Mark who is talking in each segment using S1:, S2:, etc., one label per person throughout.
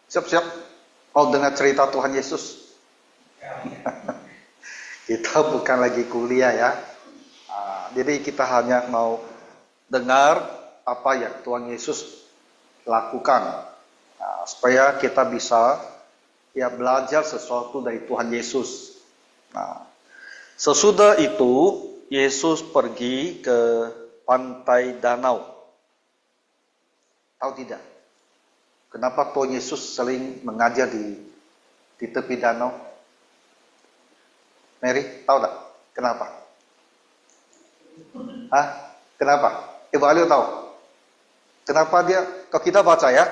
S1: Siap-siap mau dengar cerita Tuhan Yesus? Kita bukan lagi kuliah ya. Jadi kita hanya mau dengar apa yang Tuhan Yesus lakukan. Supaya kita bisa ya belajar sesuatu dari Tuhan Yesus. Sesudah itu Yesus pergi ke pantai danau. Tahu tidak? Kenapa Tuhan Yesus sering mengajar di tepi danau? Mary, tahu tak? Kenapa? Kenapa? Ibu Alio tahu? Kenapa dia, kalau kita baca ya,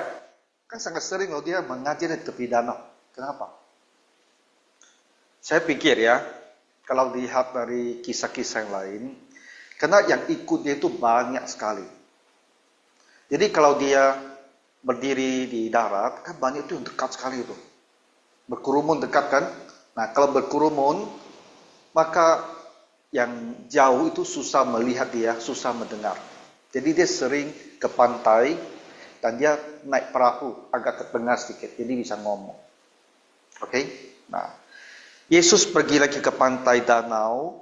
S1: kan sangat sering loh dia mengajar di tepi danau. Kenapa? Saya pikir ya, kalau dilihat dari kisah-kisah yang lain, karena yang ikut dia itu banyak sekali. Jadi kalau dia berdiri di darat, kan banyak itu yang dekat sekali itu. Berkerumun dekat kan? Nah kalau berkerumun, maka yang jauh itu susah melihat dia, susah mendengar. Jadi dia sering ke pantai, dan dia naik perahu agak ke tengah sedikit, jadi bisa ngomong. Oke? Nah, Yesus pergi lagi ke pantai danau,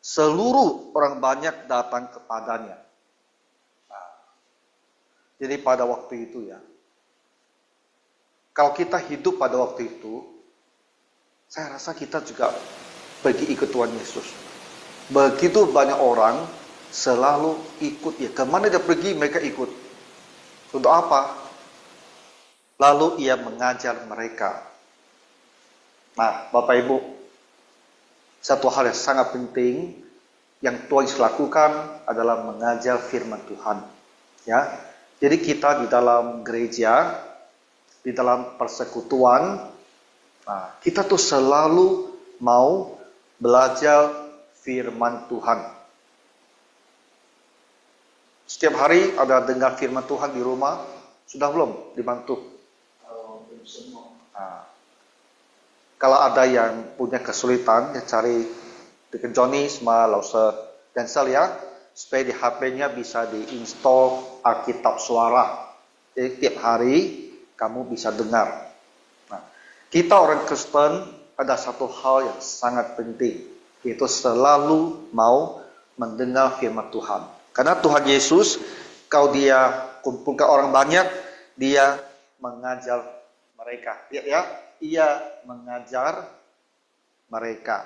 S1: seluruh orang banyak datang kepadanya. Jadi pada waktu itu ya, kalau kita hidup pada waktu itu, saya rasa kita juga pergi ikut Tuhan Yesus. Begitu banyak orang selalu ikut ya, kemana dia pergi mereka ikut. Untuk apa? Lalu ia mengajar mereka. Nah, Bapak Ibu, satu hal yang sangat penting yang Tuhan Yesus lakukan adalah mengajar firman Tuhan. Ya, jadi kita di dalam gereja, di dalam persekutuan, kita tuh selalu mau belajar firman Tuhan. Setiap hari ada dengar firman Tuhan di rumah, sudah belum dibantu? Belum semua. Kalau ada yang punya kesulitan, ya cari dengan Johnny sama Lause Denzel ya, supaya di HP-nya bisa diinstal Alkitab Suara. Jadi tiap hari kamu bisa dengar. Nah, kita orang Kristen ada satu hal yang sangat penting, yaitu selalu mau mendengar firman Tuhan. Karena Tuhan Yesus, kalau dia kumpulkan orang banyak, dia mengajar mereka. Ya, ia mengajar mereka.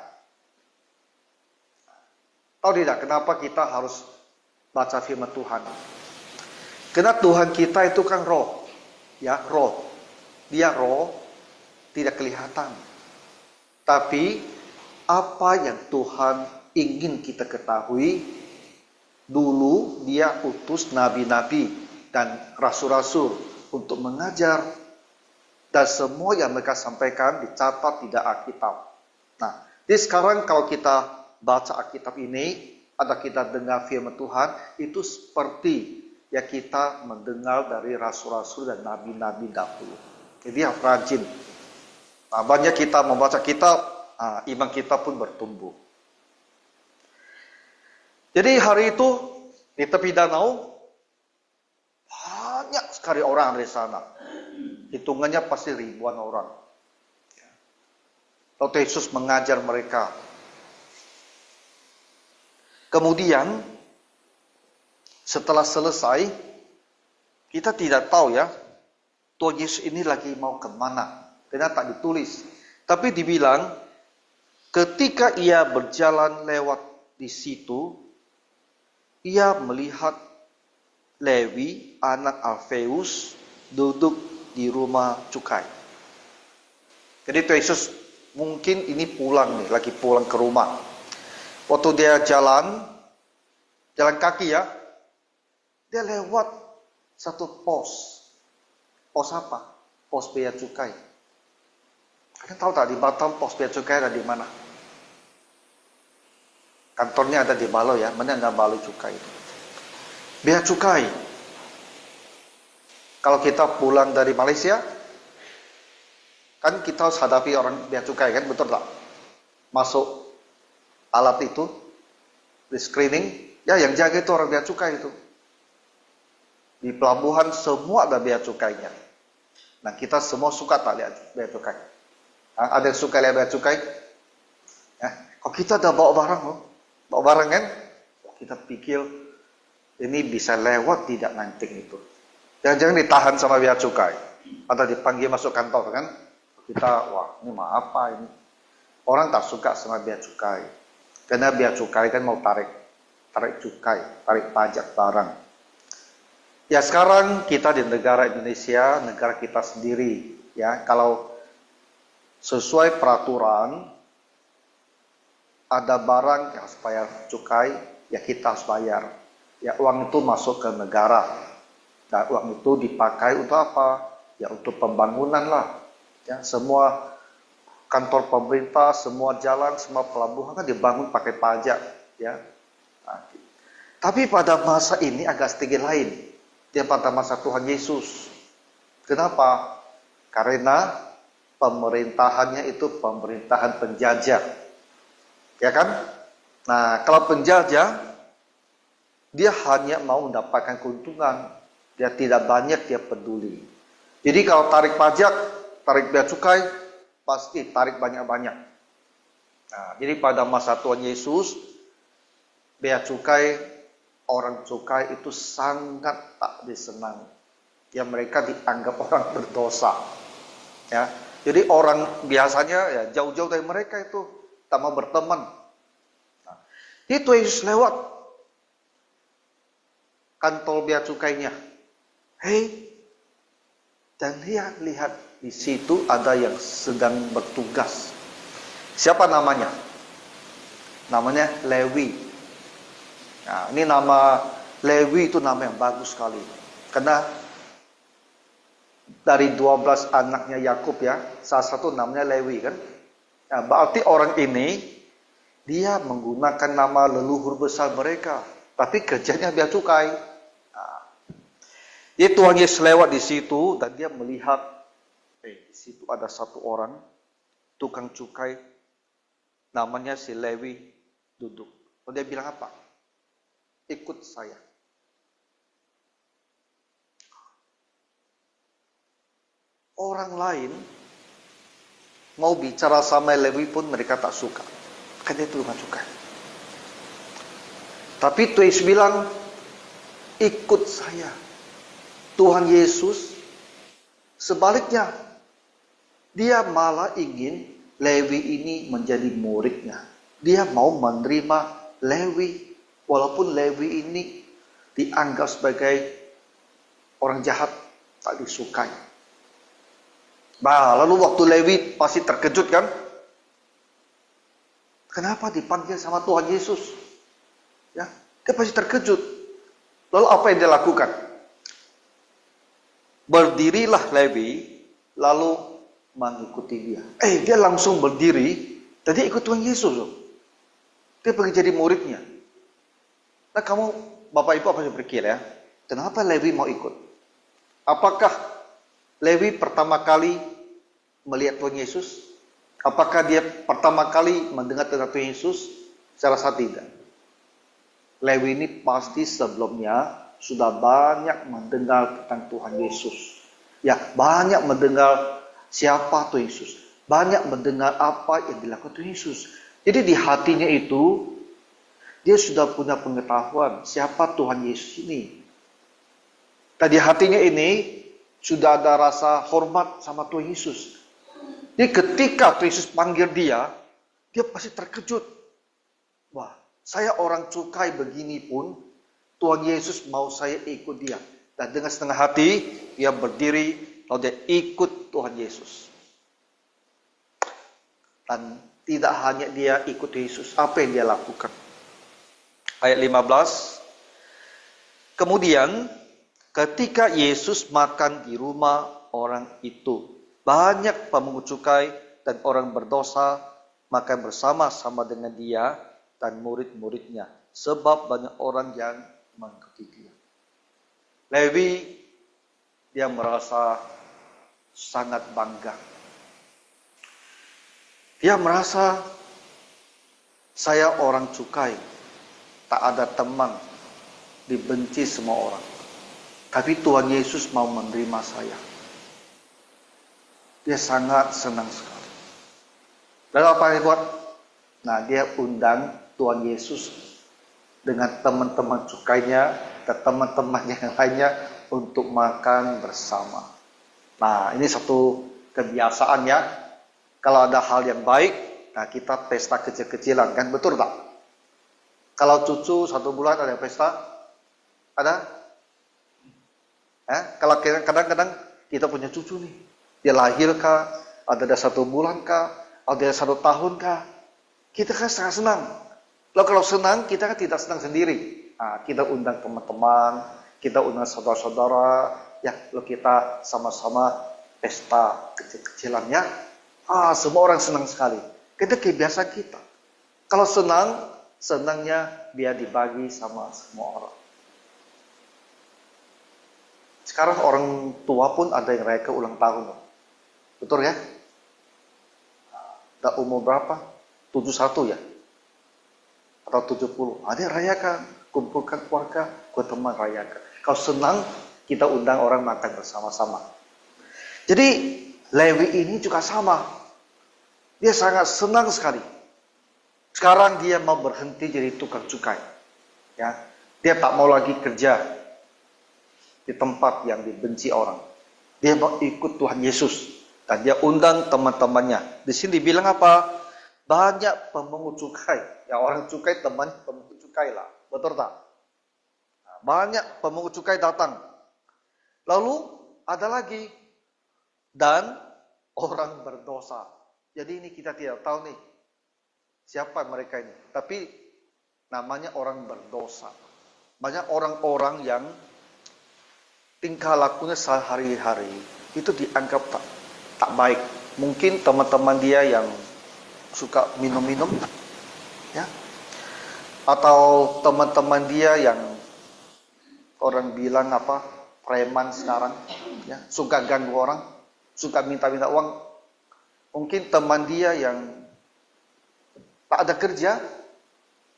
S1: Tahu tidak kenapa kita harus baca firman Tuhan? Karena Tuhan kita itu kan roh. Ya, roh. Dia roh, tidak kelihatan. Tapi apa yang Tuhan ingin kita ketahui, dulu dia utus nabi-nabi dan rasul-rasul untuk mengajar. Dan semua yang mereka sampaikan dicatat di Alkitab. Nah, jadi sekarang kalau kita baca Alkitab ini, atau kita dengar firman Tuhan, itu seperti ya kita mendengar dari rasul-rasul dan nabi-nabi dahulu. Jadi yang rajin. Nah, banyak kita membaca kitab, iman kita pun bertumbuh. Jadi hari itu di tepi danau banyak sekali orang dari sana. Hitungannya pasti ribuan orang. Lalu Yesus mengajar mereka. Kemudian setelah selesai, kita tidak tahu ya, Tuhan Yesus ini lagi mau kemana. Karena tak ditulis. Tapi dibilang, ketika ia berjalan lewat di situ, ia melihat Lewi, anak Alfeus, duduk di rumah cukai. Jadi Tuhan Yesus mungkin ini pulang nih, lagi pulang ke rumah. Waktu dia jalan kaki ya, dia lewat satu pos. Pos apa? Pos bea cukai. Kalian tahu tak di Batam pos bea cukai ada di mana? Kantornya ada di Baloi ya, mana ada Baloi cukai itu. Bea cukai. Kalau kita pulang dari Malaysia, kan kita harus hadapi orang bea cukai kan, betul tak? Masuk alat itu, di screening, ya yang jaga itu orang bea cukai itu. Di pelabuhan semua ada bea cukainya. Nah, kita semua suka tak lihat bea cukai? Ada yang suka lihat bea cukai? Ya, kalau kita udah bawa barang loh, bawa barang kan, kita pikir ini bisa lewat tidak nanti itu. Jangan ditahan sama bea cukai, atau dipanggil masuk kantor kan? Kita, wah ini mah apa ini? Orang tak suka sama bea cukai, karena bea cukai kan mau tarik cukai, tarik pajak barang. Ya sekarang kita di negara Indonesia, negara kita sendiri, ya kalau sesuai peraturan ada barang yang harus bayar cukai, ya kita harus bayar. Ya uang itu masuk ke negara, dan uang itu dipakai untuk apa? Ya untuk pembangunan lah. Ya semua kantor pemerintah, semua jalan, semua pelabuhan kan dibangun pakai pajak, ya. Nah, tapi pada masa ini agak sedikit lain. Dia pada masa Tuhan Yesus. Kenapa? Karena pemerintahannya itu pemerintahan penjajah. Ya kan? Nah, kalau penjajah, dia hanya mau mendapatkan keuntungan. Dia tidak banyak dia peduli. Jadi kalau tarik pajak, tarik bea cukai, pasti tarik banyak-banyak. Nah, jadi pada masa Tuhan Yesus, bea cukai, orang cukai itu sangat tak disenangi. Ya mereka dianggap orang berdosa. Ya, jadi orang biasanya ya jauh-jauh dari mereka itu tak mau berteman. Nah, itu Yesus lewat kantor bea cukainya. Hei, dan lihat di situ ada yang sedang bertugas. Siapa namanya? Namanya Lewi. Nah, ini nama Lewi itu nama yang bagus sekali. Karena dari 12 anaknya Yakub ya, salah satu namanya Lewi kan. Nah, berarti orang ini dia menggunakan nama leluhur besar mereka, tapi kerjanya bea cukai. Nah, jadi Tuhan Yesus lewat di situ dan dia melihat, di situ ada satu orang tukang cukai, namanya si Lewi duduk. Lalu dia bilang apa? Ikut saya. Orang lain mau bicara sama Lewi pun mereka tak suka. Kan dia tukang cukai. Tapi Tuhan Yesus bilang, ikut saya. Tuhan Yesus sebaliknya, dia malah ingin Lewi ini menjadi muridnya. Dia mau menerima Lewi. Walaupun Lewi ini dianggap sebagai orang jahat, tak disukai. Bah, lalu waktu Lewi pasti terkejut kan? Kenapa dipanggil sama Tuhan Yesus? Ya, dia pasti terkejut. Lalu apa yang dia lakukan? Berdirilah Lewi, lalu mengikuti dia. Dia langsung berdiri, dan dia ikut Tuhan Yesus loh. Dia pergi jadi muridnya. Nah kamu, Bapak Ibu apa yang berpikir ya? Kenapa Lewi mau ikut? Apakah Lewi pertama kali melihat Tuhan Yesus? Apakah dia pertama kali mendengar tentang Tuhan Yesus? Saya rasa tidak. Lewi ini pasti sebelumnya sudah banyak mendengar tentang Tuhan Yesus. Ya, banyak mendengar siapa Tuhan Yesus. Banyak mendengar apa yang dilakukan Tuhan Yesus. Jadi di hatinya itu, dia sudah punya pengetahuan siapa Tuhan Yesus ini. Dan di hatinya ini sudah ada rasa hormat sama Tuhan Yesus. Jadi ketika Tuhan Yesus panggil dia pasti terkejut. Wah, saya orang cukai begini pun, Tuhan Yesus mau saya ikut dia. Dan dengan setengah hati, dia berdiri, lalu dia ikut Tuhan Yesus. Dan tidak hanya dia ikut Yesus, apa yang dia lakukan? Ayat 15. Kemudian ketika Yesus makan di rumah orang itu, banyak pemungut cukai dan orang berdosa makan bersama-sama dengan dia dan murid-muridnya, sebab banyak orang yang mengikuti dia. Lewi, dia merasa sangat bangga. Dia merasa, saya orang cukai, tak ada teman, dibenci semua orang. Tapi Tuhan Yesus mau menerima saya. Dia sangat senang sekali. Lalu apa yang buat? Nah, dia undang Tuhan Yesus dengan teman-teman cukainya dan teman-teman yang lainnya untuk makan bersama. Nah, ini satu kebiasaan ya. Kalau ada hal yang baik, nah kita pesta kecil-kecilan kan, betul tak? Kalau cucu 1 bulan ada pesta? Ada? Kalau kadang-kadang kita punya cucu nih, dia lahir kah? Ada 1 bulan kah? Ada 1 tahun kah? Kita kan sangat senang. Lalu kalau senang, kita kan tidak senang sendiri. Nah, kita undang teman-teman, kita undang saudara-saudara, ya, lalu kita sama-sama pesta kecil-kecilannya. Semua orang senang sekali. Itu kebiasaan kita. Kalau senang, senangnya biar dibagi sama semua orang. Sekarang orang tua pun ada yang rayakan ulang tahun. Betul ya? Udah umur berapa? 71 ya? Atau 70. Ada yang rayakan. Kumpulkan keluarga, ke teman rayakan. Kalau senang, kita undang orang makan bersama-sama. Jadi, Lewi ini juga sama. Dia sangat senang sekali. Sekarang dia mau berhenti jadi tukang cukai. Ya, dia tak mau lagi kerja di tempat yang dibenci orang. Dia mau ikut Tuhan Yesus. Dan dia undang teman-temannya. Di sini dibilang apa? Banyak pemungut cukai. Ya, orang cukai teman pemungut cukai lah. Betul tak? Nah, banyak pemungut cukai datang. Lalu ada lagi. Dan orang berdosa. Jadi ini kita tidak tahu nih. Siapa mereka ini. Tapi namanya orang berdosa. Banyak orang-orang yang tingkah lakunya sehari-hari itu dianggap tak baik. Mungkin teman-teman dia yang suka minum-minum, ya, atau teman-teman dia yang orang bilang apa, preman sekarang, ya, suka ganggu orang, suka minta-minta uang. Mungkin teman dia yang tak ada kerja,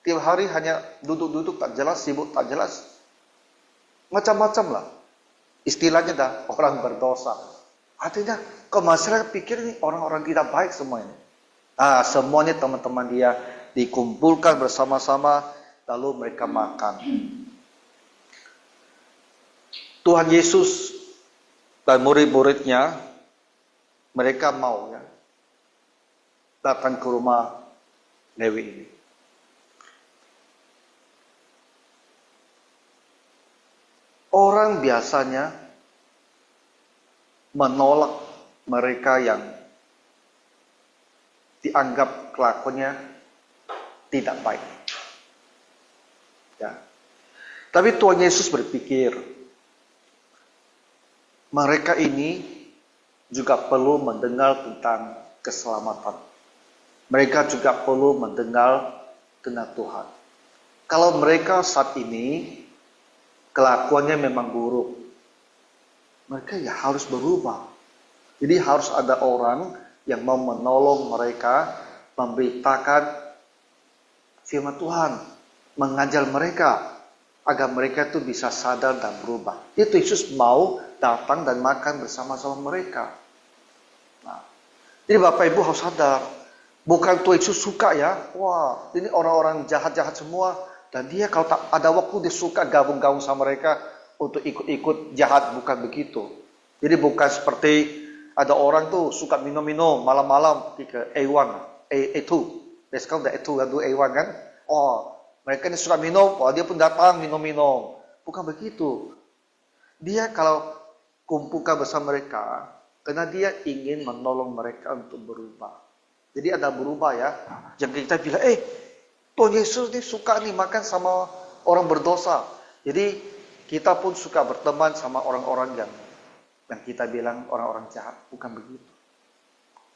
S1: tiap hari hanya duduk-duduk tak jelas, sibuk tak jelas, macam-macam lah. Istilahnya dah orang berdosa. Artinya, kalau masyarakat pikir ini orang-orang tidak baik semua ini. Semuanya teman-teman dia dikumpulkan bersama-sama, lalu mereka makan. Tuhan Yesus dan murid-muridnya, mereka mau ya, datang ke rumah Lewi ini. Orang biasanya menolak mereka yang dianggap kelakuannya tidak baik. Ya. Tapi Tuhan Yesus berpikir, mereka ini juga perlu mendengar tentang keselamatan. Mereka juga perlu mendengar tentang Tuhan. Kalau mereka saat ini kelakuannya memang buruk, mereka ya harus berubah. Jadi harus ada orang yang mau menolong mereka, memberitakan firman Tuhan, mengajar mereka, agar mereka itu bisa sadar dan berubah. Itu Yesus mau datang dan makan bersama-sama mereka. Nah, jadi Bapak Ibu harus sadar, bukan Tuhan Yesus suka ya, wah ini orang-orang jahat-jahat semua, dan dia kalau tak ada waktu dia suka gabung-gabung sama mereka untuk ikut-ikut jahat, bukan begitu. Jadi bukan seperti ada orang tuh suka minum-minum malam-malam ke A1, A2. Sekarang udah A1 kan? Mereka ini suka minum, dia pun datang minum-minum. Bukan begitu. Dia kalau kumpulkan bersama mereka, karena dia ingin menolong mereka untuk berubah. Jadi ada berubah ya. Jangan kita bilang, Tuhan Yesus ini suka nih makan sama orang berdosa. Jadi kita pun suka berteman sama orang-orang yang kita bilang orang-orang jahat. Bukan begitu.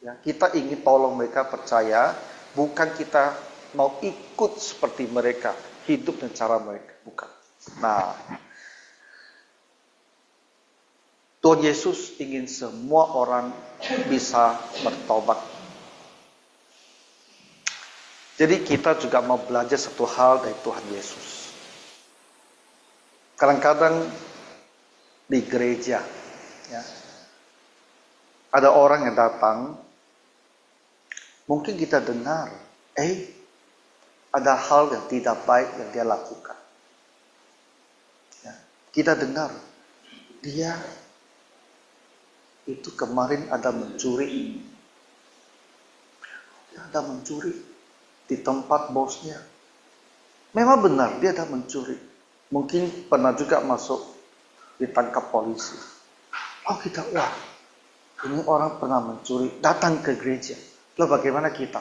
S1: Ya, kita ingin tolong mereka percaya, bukan kita mau ikut seperti mereka, hidup dengan cara mereka. Bukan. Nah, Tuhan Yesus ingin semua orang bisa bertobat. Jadi kita juga mau belajar satu hal dari Tuhan Yesus. Kadang-kadang di gereja, ya, ada orang yang datang, mungkin kita dengar, ada hal yang tidak baik yang dia lakukan. Ya, kita dengar, dia itu kemarin ada mencuri. Dia ada mencuri di tempat bosnya. Memang benar, dia ada mencuri. Mungkin pernah juga masuk, ditangkap polisi. Oh kita, wah, ini orang pernah mencuri, datang ke gereja. Lalu bagaimana kita?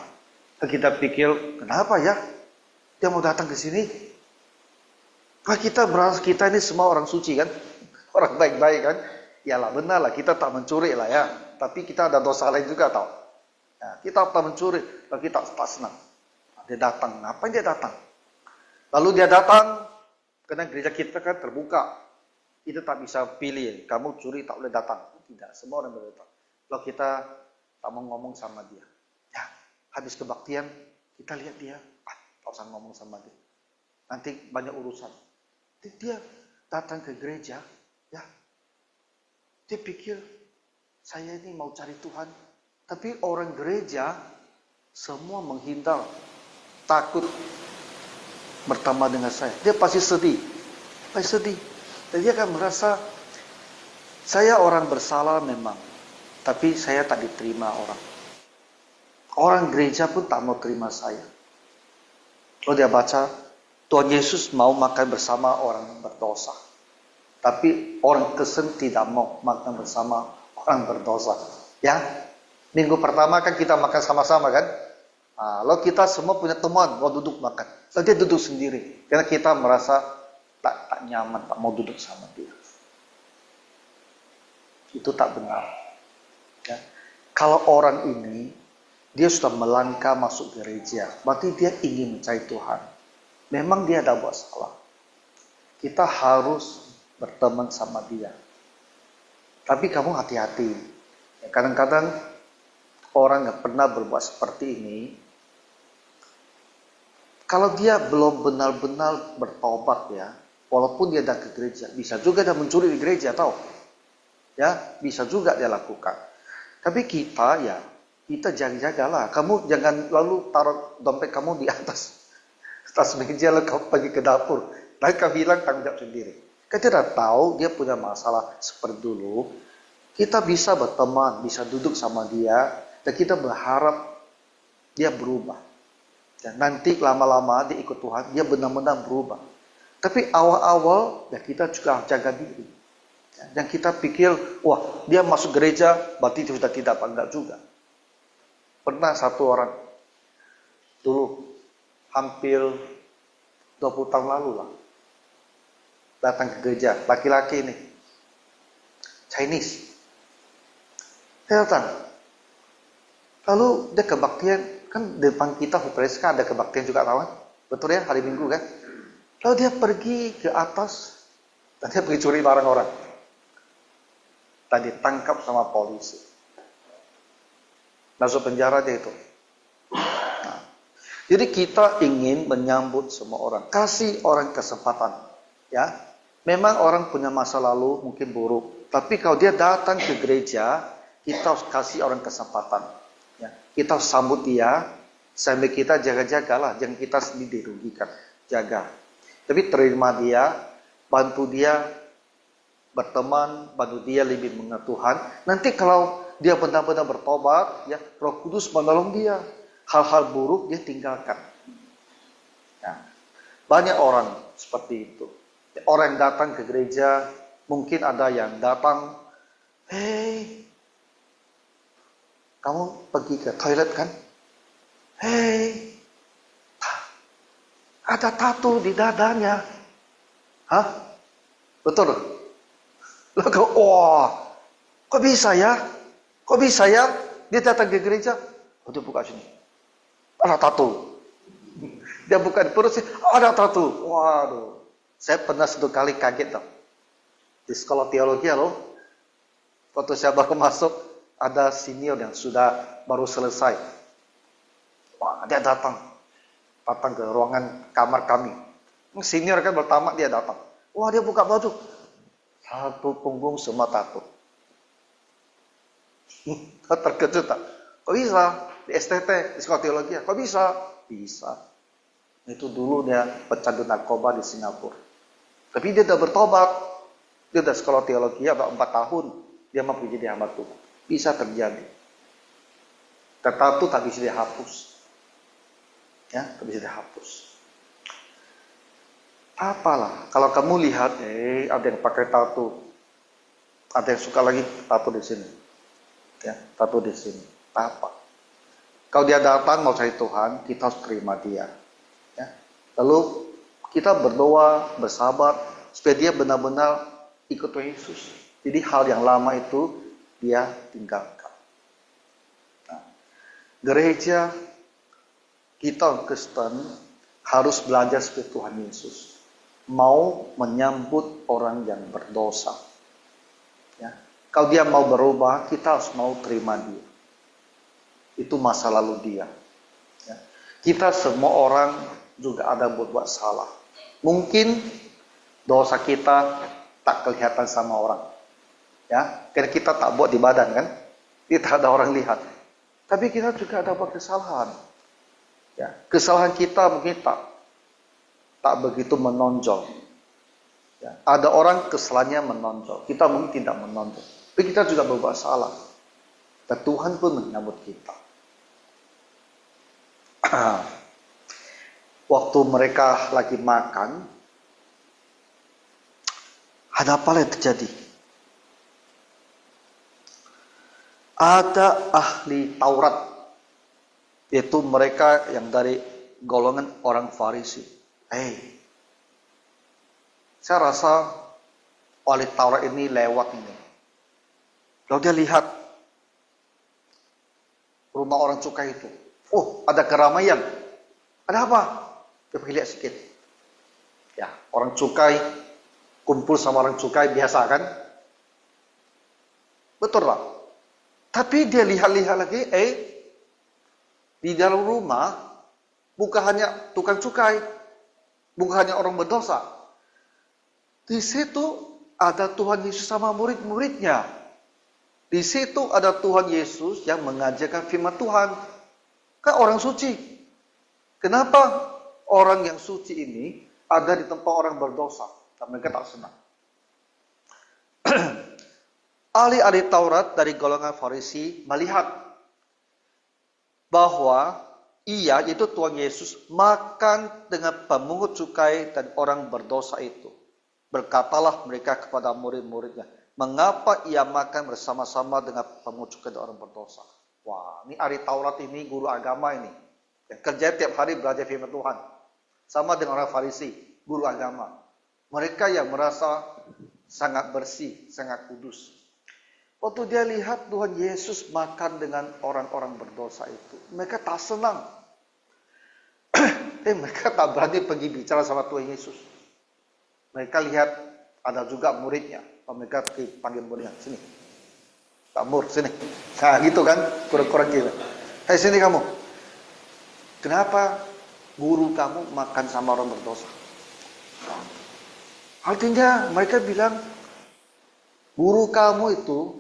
S1: Kita pikir, kenapa ya? Dia mau datang ke sini? Nah, kita merasa kita ini semua orang suci kan? Orang baik-baik kan? Yalah benar lah, kita tak mencuri lah ya. Tapi kita ada dosa lain juga tau. Nah, kita tak mencuri, lalu kita tak senang. Dia datang, ngapain dia datang? Lalu dia datang, karena gereja kita kan terbuka. Kita tak bisa pilih, kamu curi tak boleh datang. Tidak, semua orang boleh datang. Lalu kita tak mau ngomong sama dia. Ya, habis kebaktian, kita lihat dia, tak usah ngomong sama dia. Nanti banyak urusan. Dia datang ke gereja, ya. Dia pikir, saya ini mau cari Tuhan. Tapi orang gereja, semua menghindar, takut bertambah dengan saya. Dia pasti sedih. Pasti sedih. Dan dia akan merasa, saya orang bersalah memang. Tapi saya tak diterima orang. Orang gereja pun tak mau terima saya. Kalau dia baca, Tuhan Yesus mau makan bersama orang berdosa. Tapi orang Kristen tidak mau makan bersama orang berdosa. Ya, minggu pertama kan kita makan sama-sama kan. Lalu kita semua punya teman mau duduk makan. Lalu dia duduk sendiri. Karena kita merasa tak nyaman, tak mau duduk sama dia. Itu tak benar. Ya. Kalau orang ini, dia sudah melangkah masuk gereja. Berarti dia ingin mencari Tuhan. Memang dia ada buat salah. Kita harus berteman sama dia. Tapi kamu hati-hati. Ya, kadang-kadang orang yang pernah berbuat seperti ini, kalau dia belum benar-benar bertobat ya, walaupun dia datang ke gereja, bisa juga dia mencuri di gereja, tahu? Ya, bisa juga dia lakukan. Tapi kita jaga-jagalah. Kamu jangan lalu taruh dompet kamu di atas meja lalu kamu pergi ke dapur. Lalu kamu hilang tanggung jawab sendiri. Kita tidak tahu dia punya masalah seperti dulu. Kita bisa berteman, bisa duduk sama dia, dan kita berharap dia berubah. Dan nanti lama-lama dia ikut Tuhan, dia benar-benar berubah. Tapi awal-awal ya kita juga jaga diri. Dan kita pikir, wah dia masuk gereja, berarti dia sudah tidak enggak juga. Pernah satu orang, dulu hampir 20 tahun lalu lah, datang ke gereja, laki-laki ini, Chinese. Dia datang. Lalu dia kebaktian, kan depan kita Hupreska ada kebaktian juga kawan. Betul ya, hari Minggu kan. Lalu dia pergi ke atas, dan dia pergi curi barang orang. Dan ditangkap sama polisi. Masuk penjara dia itu. Nah, jadi kita ingin menyambut semua orang. Kasih orang kesempatan. Ya, memang orang punya masa lalu mungkin buruk. Tapi kalau dia datang ke gereja, kita harus kasih orang kesempatan. Ya, kita harus sambut dia, sambil kita jaga-jagalah. Jangan kita sendiri dirugikan. Jaga. Tapi terima dia, bantu dia berteman, bantu dia lebih mengenal Tuhan. Nanti kalau dia benar-benar bertobat, ya Roh Kudus menolong dia. Hal-hal buruk dia tinggalkan. Ya. Banyak orang seperti itu. Orang yang datang ke gereja, mungkin ada yang datang, hei, kamu pergi ke toilet kan? Hei, ada tato di dadanya. Hah? Betul? Lalu, wah, kok bisa ya? Kok bisa ya? Dia datang ke gereja, dia buka sini. Ada tato. Dia buka di perut sih, ada tato. Waduh, saya pernah satu kali kaget dong. Di sekolah teologi loh, waktu saya baru masuk, ada senior yang sudah baru selesai. Wah, dia datang ke ruangan kamar kami. Senior kan pertama dia datang. Wah, dia buka baju. Satu punggung semua tato. Terkejut tak? Kok bisa? Di STT, di sekolah teologi, kok bisa? Bisa. Itu dulu dia pecandu narkoba di Singapura. Tapi dia udah bertobat. Dia udah sekolah teologi, udah 4 tahun. Dia mampu jadi hamba Tuhan. Bisa terjadi. Tetapi tak bisa dihapus. Ya, tak bisa dihapus. Apalah, kalau kamu lihat, ada yang pakai tato. Ada yang suka lagi tato di sini. Ya, tato di sini. Apa? Kalau dia datang mau cari Tuhan, kita harus terima dia. Ya. Lalu kita berdoa, bersabar, supaya dia benar-benar ikut Tuhan Yesus. Jadi hal yang lama itu dia tinggalkan. Nah, gereja kita Kristen harus belajar seperti Tuhan Yesus. Mau menyambut orang yang berdosa. Ya. Kalau dia mau berubah, kita harus mau terima dia. Itu masa lalu dia. Ya. Kita semua orang juga ada buat salah. Mungkin dosa kita tak kelihatan sama orang. Ya, karena kita tak buat di badan kan. Kita ada orang lihat. Tapi kita juga ada buat kesalahan. Ya, kesalahan kita mungkin tak begitu menonjol. Ya, ada orang kesalahannya menonjol. Kita mungkin tidak menonjol. Tapi kita juga berbuat salah. Dan Tuhan pun menyambut kita. Waktu mereka lagi makan, ada apa yang terjadi? Ada ahli Taurat, yaitu mereka yang dari golongan orang Farisi. Saya rasa ahli Taurat ini lewat ini. Lalu dia lihat rumah orang cukai itu. Oh, ada keramaian. Ada apa? Dia pergi lihat sedikit. Ya, orang cukai kumpul sama orang cukai biasa kan? Betul lah. Tapi dia lihat-lihat lagi, di dalam rumah bukan hanya tukang cukai, bukan hanya orang berdosa. Di situ ada Tuhan Yesus sama murid-muridnya. Di situ ada Tuhan Yesus yang mengajarkan firman Tuhan. Kan orang suci. Kenapa orang yang suci ini ada di tempat orang berdosa? Dan mereka tak senang. Ahli-ahli Taurat dari golongan Farisi melihat bahwa yaitu Tuhan Yesus makan dengan pemungut cukai dan orang berdosa itu. Berkatalah mereka kepada murid-muridnya, mengapa ia makan bersama-sama dengan pemungut cukai dan orang berdosa? Wah, ini ahli Taurat ini, guru agama ini. Yang kerja tiap hari belajar firman Tuhan. Sama dengan orang Farisi, guru agama. Mereka yang merasa sangat bersih, sangat kudus. Waktu dia lihat Tuhan Yesus makan dengan orang-orang berdosa itu, mereka tak senang. Mereka tak berani pergi bicara sama Tuhan Yesus. Mereka lihat ada juga muridnya. Mereka panggil muridnya, sini. Pak Mur, sini. Nah gitu kan, kurang-kurang gitu. Hei sini kamu. Kenapa guru kamu makan sama orang berdosa? Artinya mereka bilang, guru kamu itu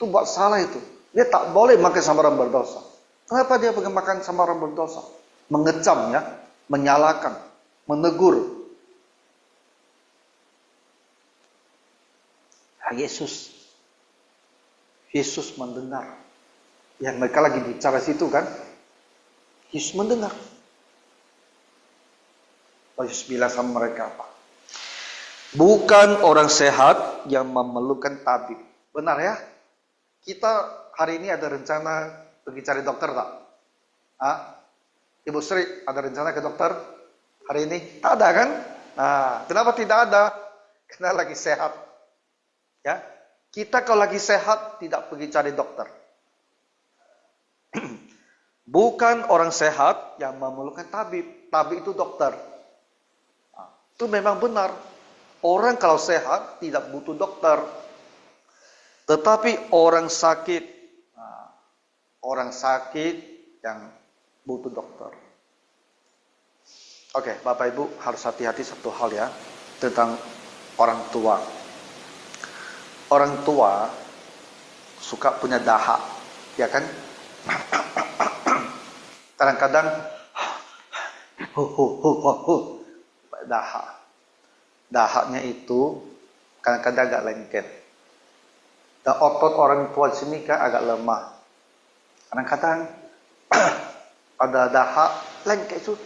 S1: buat salah itu. Dia tak boleh makan sama orang berdosa. Kenapa dia pergi makan sama orang berdosa? Mengecam ya, menyalahkan, menegur. Yesus mendengar. Yang mereka lagi bicara situ kan. Yesus mendengar. Yesus bilang sama mereka apa? Bukan orang sehat yang memerlukan tabib. Benar ya? Kita hari ini ada rencana pergi cari dokter tak? Ibu Sri ada rencana ke dokter hari ini? Tak ada kan? Nah, kenapa tidak ada? Karena lagi sehat. Ya, kita kalau lagi sehat tidak pergi cari dokter. Bukan orang sehat yang memerlukan tabib. Tabib itu dokter. Nah, itu memang benar. Orang kalau sehat tidak butuh dokter. Tetapi orang sakit, yang butuh dokter. Oke, Bapak Ibu harus hati-hati satu hal ya tentang orang tua. Orang tua suka punya dahak, ya kan? Kadang-kadang dahak. Dahaknya itu kadang-kadang agak lengket. Dan otot orang tua di sini kan agak lemah. Kadang-kadang ada dahak lengket itu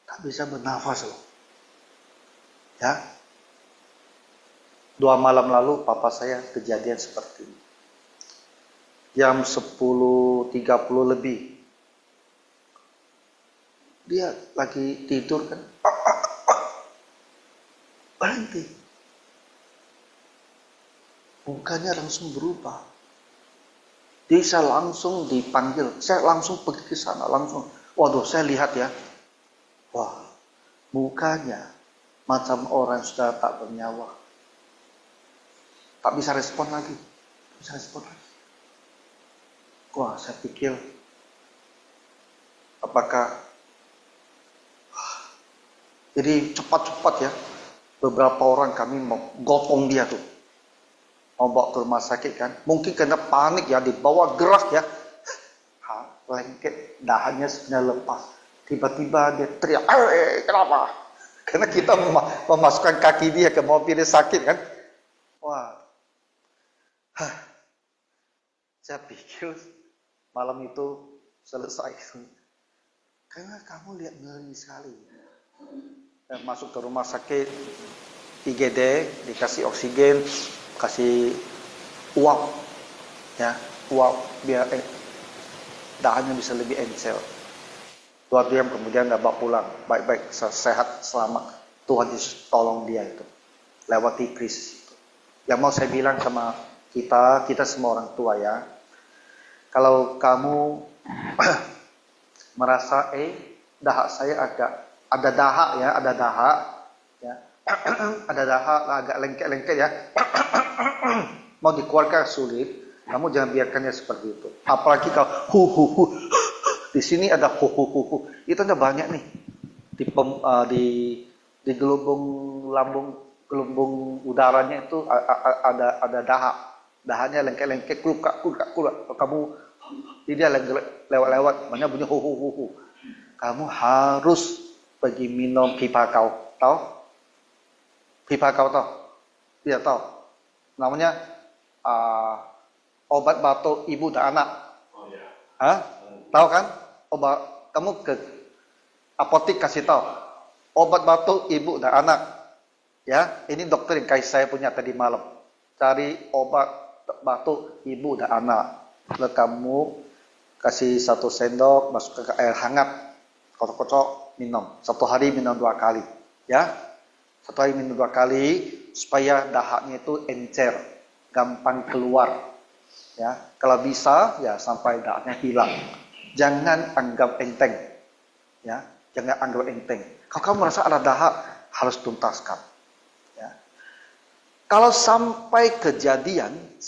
S1: tak bisa bernafas loh. Ya. 2 malam lalu papa saya kejadian seperti ini. Jam 10.30 lebih. Dia lagi tidur kan. Berhenti. Mukanya langsung berubah. Jadi saya langsung dipanggil. Saya langsung pergi ke sana. Langsung. Waduh, saya lihat ya. Wah, mukanya macam orang sudah tak bernyawa. Tak bisa respon lagi. Bisa respon lagi. Wah, saya pikir apakah jadi cepat-cepat ya. Beberapa orang kami mau gotong dia tuh. Mau bawa ke rumah sakit kan. Mungkin kena panik ya, dibawa gerak ya. Lengket, dahannya sebenarnya lepas. Tiba-tiba dia teriak, kenapa? Karena kita memasukkan kaki dia ke mobil, dia sakit kan. Wah. Saya pikir malam itu selesai. Karena kamu lihat ngeri sekali. Masuk ke rumah sakit IGD, dikasih oksigen, kasih uap, ya, uap biar dahannya bisa lebih encer. 2 jam kemudian nggak bawa pulang, baik-baik, sehat, selamat. Tuhan Yesus tolong dia itu, lewati krisis itu. Yang mau saya bilang sama kita semua orang tua ya, kalau kamu merasa dahak saya ada dahak ya, ada dahak agak lengket-lengket ya, mau dikeluarkan sulit, kamu jangan biarkannya seperti itu. Apalagi kalau di sini ada itu ada banyak nih di gelembung lambung, gelembung udaranya itu ada dahak, dahannya lengket-lengket, kuluk. Kamu tidak lewat-lewat, banyak bunyi kamu harus pergi minum pipa kau, tahu? Pipa kau tahu? Tidak tahu. Namanya obat batuk ibu dan anak. Oh ya. Hah? Tahu kan? Obat, kamu ke apotek kasih tahu. Obat batuk ibu dan anak. Ya, ini dokter yang saya punya tadi malam. Cari obat batuk ibu dan anak. Lalu kamu kasih 1 sendok, masuk ke air hangat. Kocok-kocok, minum. 1 hari minum 2 kali. Ya. 1 hari minum 2 kali supaya dahaknya itu encer, gampang keluar. Ya, kalau bisa ya sampai dahaknya hilang. Jangan anggap enteng. Ya, jangan anggap enteng. Kalau kamu merasa ada dahak, harus tuntaskan. Ya. Kalau sampai kejadian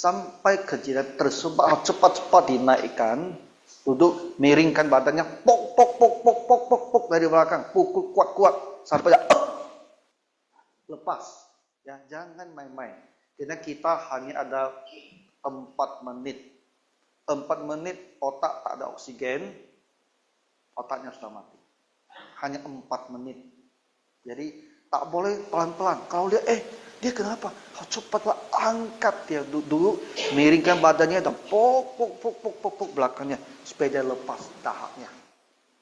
S1: tersebut cepat-cepat dinaikkan, duduk, miringkan badannya, pok dari belakang, pukul kuat-kuat sampai lepas. Ya, jangan main-main. Karena kita hanya ada 4 menit. 4 menit otak tak ada oksigen, otaknya sudah mati. Hanya 4 menit. Jadi tak boleh pelan-pelan. Kalau dia kenapa? Cepatlah angkat dia dulu, miringkan badannya dan pok belakangnya supaya dia lepas dahaknya.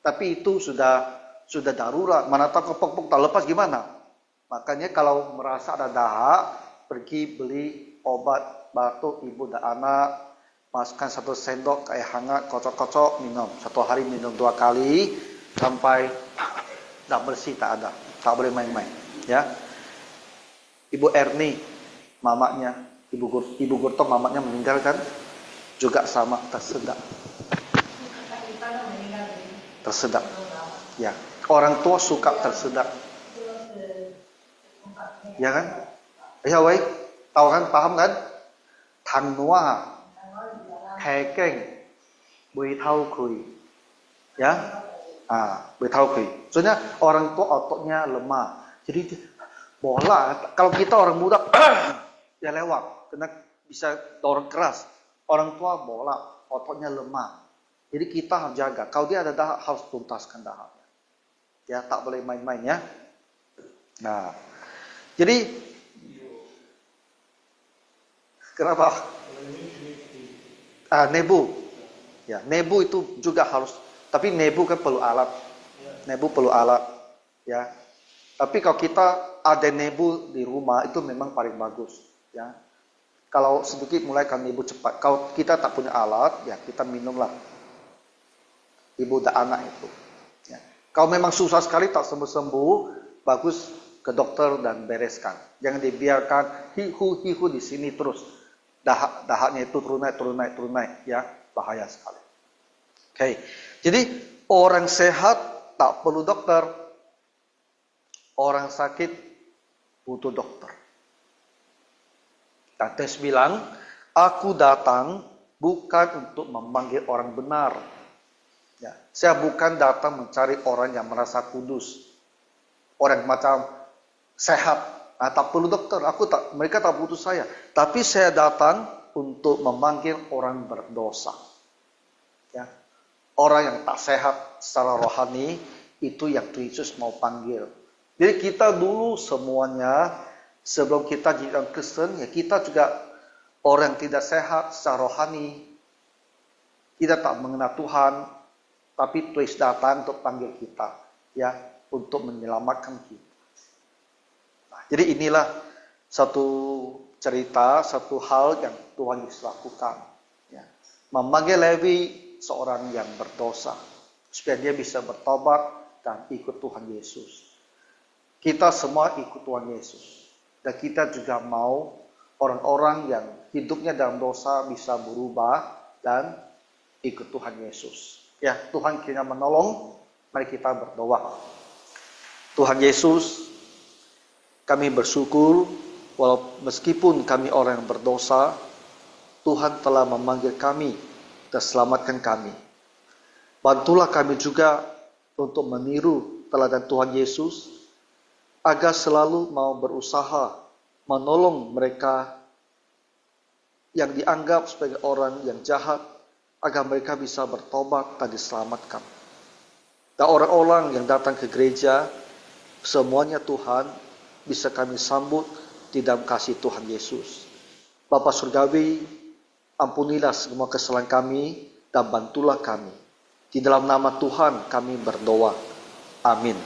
S1: Tapi itu sudah darurat. Mana tahu pok tak lepas gimana? Makanya kalau merasa ada dahak, pergi beli obat batuk ibu dan anak, masukkan 1 sendok air hangat, kocok-kocok, minum. 1 hari minum 2 kali sampai tak bersih, tak ada. Tak boleh main-main, ya. Ibu Erni, mamanya, Ibu Gurto, mamanya meninggal kan, juga sama, tersedak. Ya, orang tua suka tersedak. Ya kan? Ya baik, tahu kan, paham kan? Thằng Noah, thè kênh, bùi thau khui. Ya, bùi thau khui. Soalnya orang tua ototnya lemah. Jadi bola, kalau kita orang muda ya lewat, kena bisa dorong keras. Orang tua bola, ototnya lemah. Jadi kita harus jaga. Kalau dia ada dahak, harus tuntaskan dahaknya. Ya, tak boleh main-main ya. Nah, jadi kenapa? Nebu. Ya, nebu itu juga harus. Tapi nebu kan perlu alat. Nebu perlu alat. Ya. Tapi kalau kita ada nebu di rumah itu memang paling bagus. Ya. Kalau sedikit mulai kan nebu cepat. Kalau kita tak punya alat, ya kita minumlah. Ibu dan anak itu. Ya. Kalau memang susah sekali tak sembuh-sembuh, bagus ke dokter dan bereskan. Jangan dibiarkan hihu di sini terus. Dahaknya itu turun naik, ya bahaya sekali. Oke. Jadi orang sehat tak perlu dokter. Orang sakit butuh dokter. Dan Yesus bilang, aku datang bukan untuk memanggil orang benar. Ya, saya bukan datang mencari orang yang merasa kudus. Orang macam sehat, tak perlu dokter. Mereka tak butuh saya. Tapi saya datang untuk memanggil orang berdosa. Ya, orang yang tak sehat secara rohani itu yang Tuhan Yesus mau panggil. Jadi kita dulu semuanya sebelum kita jadi orang Kristen, ya kita juga orang yang tidak sehat secara rohani. Kita tak mengenal Tuhan, tapi Tuhan datang untuk panggil kita, ya, untuk menyelamatkan kita. Nah, jadi inilah satu cerita, satu hal yang Tuhan Yesus lakukan, ya. Memanggil Lewi, seorang yang berdosa, supaya dia bisa bertobat dan ikut Tuhan Yesus. Kita semua ikut Tuhan Yesus. Dan kita juga mau orang-orang yang hidupnya dalam dosa bisa berubah dan ikut Tuhan Yesus. Ya, Tuhan kiranya menolong. Mari kita berdoa. Tuhan Yesus, kami bersyukur meskipun kami orang yang berdosa, Tuhan telah memanggil kami dan selamatkan kami. Bantulah kami juga untuk meniru teladan Tuhan Yesus, agar selalu mau berusaha menolong mereka yang dianggap sebagai orang yang jahat, agar mereka bisa bertobat dan diselamatkan. Dan orang-orang yang datang ke gereja, semuanya Tuhan bisa kami sambut di dalam kasih Tuhan Yesus. Bapa Surgawi, ampunilah semua kesalahan kami dan bantulah kami. Di dalam nama Tuhan kami berdoa. Amin.